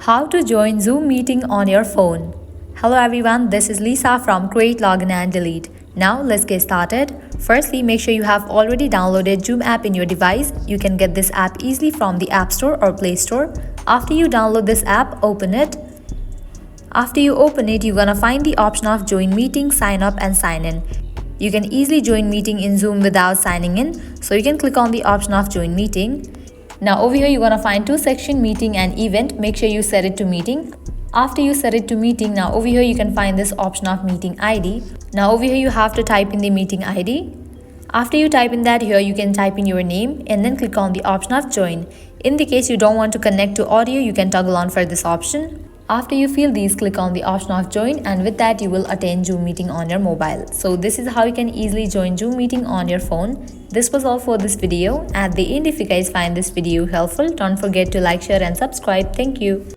How to join Zoom meeting on your phone. Hello everyone, this is Lisa from Create, Login and Delete. Now let's get started. Firstly, make sure you have already downloaded Zoom app in your device. You can get this app easily from the App Store or Play Store. After you download this app, open it. After you open it, you're gonna find the option of Join Meeting, Sign Up and Sign In. You can easily join meeting in Zoom without signing in, so you can click on the option of Join Meeting. Now over here you're gonna find two sections, Meeting and Event. Make sure you set it to Meeting. After you set it to Meeting, now over here you can find this option of Meeting ID. Now over here you have to type in the meeting ID. After you type in that, here you can type in your name and then click on the option of Join. In the case you don't want to connect to audio, you can toggle on for this option. After you fill these, click on the option of Join, and with that you will attend Zoom meeting on your mobile. So this is how you can easily join Zoom meeting on your phone. This was all for this video. At the end, if you guys find this video helpful, don't forget to like, share and subscribe. Thank you.